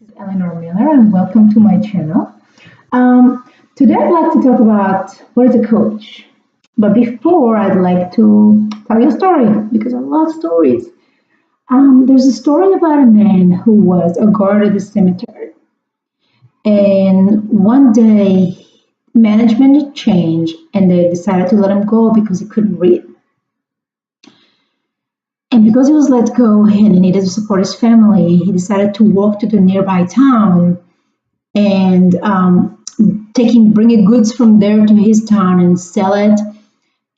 This is Elinor Miller, and welcome to my channel. Today, I'd like to talk about what is a coach. But before, I'd like to tell you a story because I love stories. There's a story about a man who was a guard at the cemetery, and one day, management changed, and they decided to let him go because he couldn't read. And because he was let go and he needed to support his family, he decided to walk to the nearby town and bringing goods from there to his town and sell it.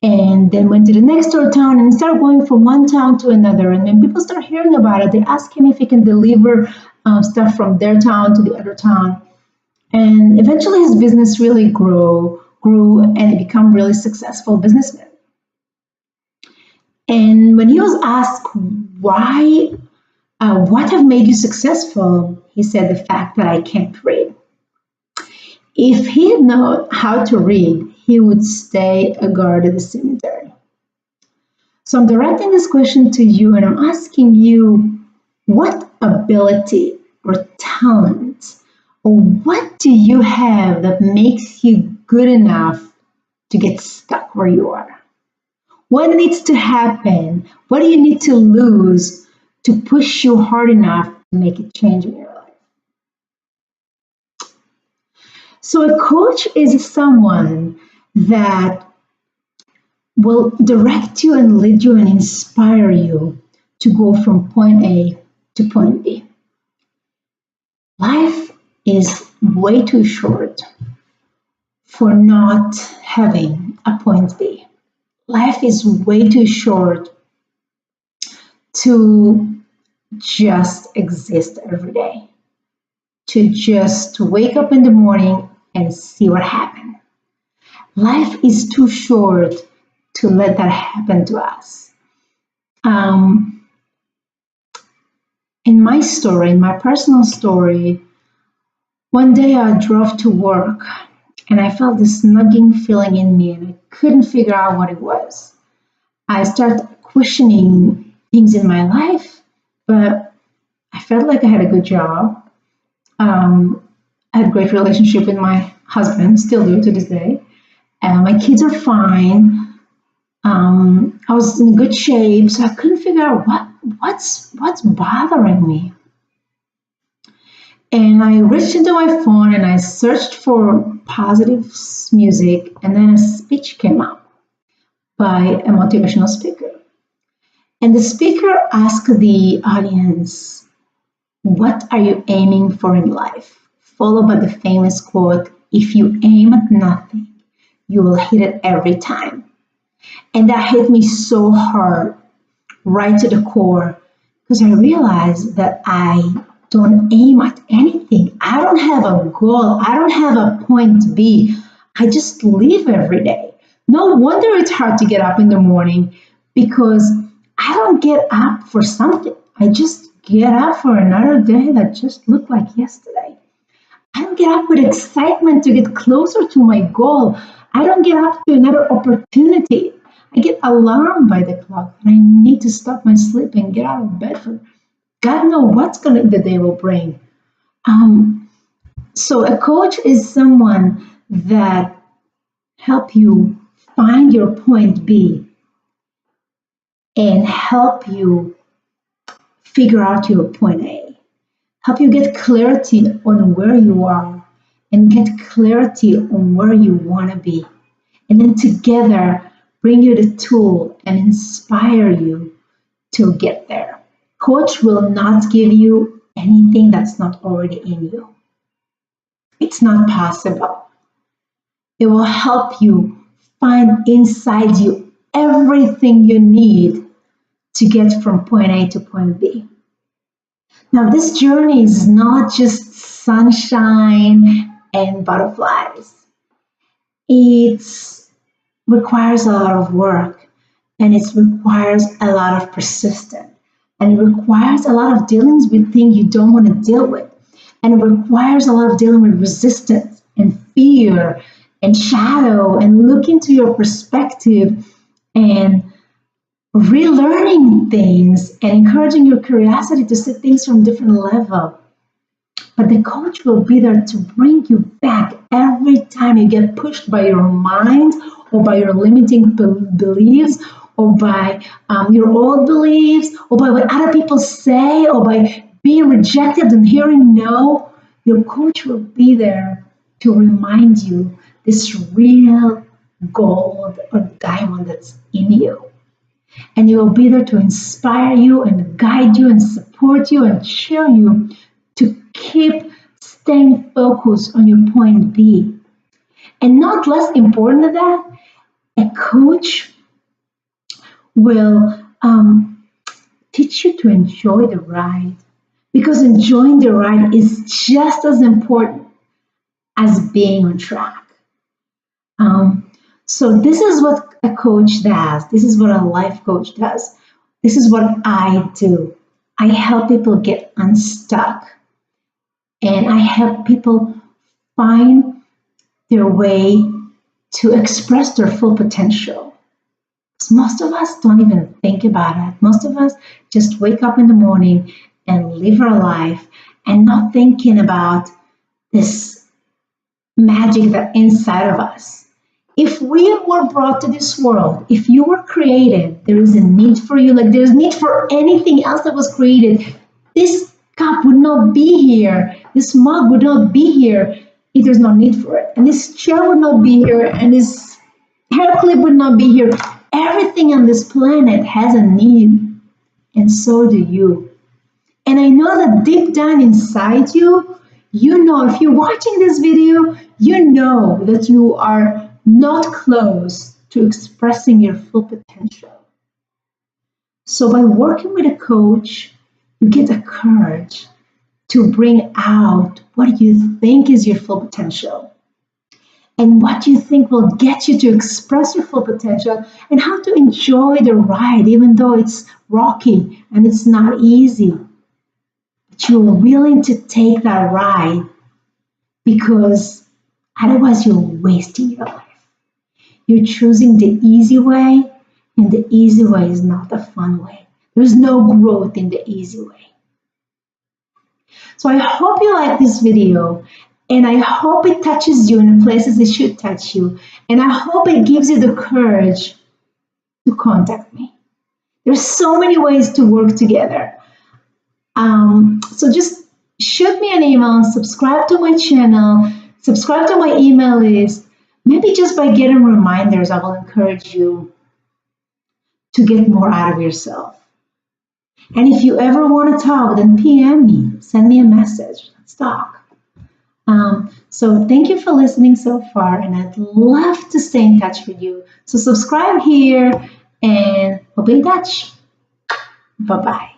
And then went to the next door town and started going from one town to another. And when people start hearing about it, they ask him if he can deliver stuff from their town to the other town. And eventually his business really grew, and he became really successful businessman. And when he was asked why, what have made you successful, he said, the fact that I can't read. If he had known how to read, he would stay a guard at the cemetery. So I'm directing this question to you, and I'm asking you, what ability or talent, or what do you have that makes you good enough to get stuck where you are? What needs to happen? What do you need to lose to push you hard enough to make a change in your life? So a coach is someone that will direct you and lead you and inspire you to go from point A to point B. Life is way too short for not having a point B. Life is way too short to just exist every day, to just wake up in the morning and see what happened. Life is too short to let that happen to us. In my story, in my personal story, one day I drove to work and I felt this nagging feeling in me and I couldn't figure out what it was. I started questioning things in my life, but I felt like I had a good job. I had a great relationship with my husband, still do to this day. My kids are fine. I was in good shape, so I couldn't figure out what's bothering me. And I reached into my phone and I searched for positive music, and then a speech came up by a motivational speaker. And the speaker asked the audience, what are you aiming for in life? Followed by the famous quote, if you aim at nothing, you will hit it every time. And that hit me so hard, right to the core, because I realized that I don't aim at anything. I don't have a goal. I don't have a point B. I just live every day. No wonder it's hard to get up in the morning, because I don't get up for something. I just get up for another day that just looked like yesterday. I don't get up with excitement to get closer to my goal. I don't get up to another opportunity. I get alarmed by the clock and I need to stop my sleep and get out of bed for God knows what's the day will bring. So a coach is someone that help you find your point B and help you figure out your point A. Help you get clarity on where you are and get clarity on where you want to be. And then together bring you the tool and inspire you to get there. Coach will not give you anything that's not already in you. It's not possible. It will help you find inside you everything you need to get from point A to point B. Now, this journey is not just sunshine and butterflies. It requires a lot of work, and it requires a lot of persistence. And it requires a lot of dealings with things you don't want to deal with. And it requires a lot of dealing with resistance and fear and shadow and look into your perspective and relearning things and encouraging your curiosity to see things from different level. But the coach will be there to bring you back every time you get pushed by your mind or by your limiting beliefs or by your old beliefs or by what other people say or by being rejected and hearing no. Your coach will be there to remind you this real gold or diamond that's in you. And he will be there to inspire you and guide you and support you and cheer you to keep staying focused on your point B. And not less important than that, a coach will teach you to enjoy the ride because enjoying the ride is just as important as being on track. So this is what a coach does. This is what a life coach does. This is what I do. I help people get unstuck and I help people find their way to express their full potential. Because most of us don't even think about it. Most of us just wake up in the morning and live our life and not thinking about this magic that's inside of us. If we were brought to this world, if you were created, there is a need for you, like there's need for anything else that was created. This cup would not be here. This mug would not be here if there's no need for it. And this chair would not be here. And this hair clip would not be here. Everything on this planet has a need. And so do you. And I know that deep down inside you, you know, if you're watching this video, you know that you are not close to expressing your full potential. So by working with a coach, you get the courage to bring out what you think is your full potential and what you think will get you to express your full potential and how to enjoy the ride, even though it's rocky and it's not easy. But you're willing to take that ride because otherwise you're wasting your life. You're choosing the easy way, and the easy way is not the fun way. There's no growth in the easy way. So I hope you like this video, and I hope it touches you in the places it should touch you, and I hope it gives you the courage to contact me. There's so many ways to work together. So just shoot me an email, subscribe to my channel, subscribe to my email list. Maybe just by getting reminders, I will encourage you to get more out of yourself. And if you ever want to talk, then PM me, send me a message, let's talk. So thank you for listening so far, and I'd love to stay in touch with you. So subscribe here, and we'll be in touch. Bye-bye.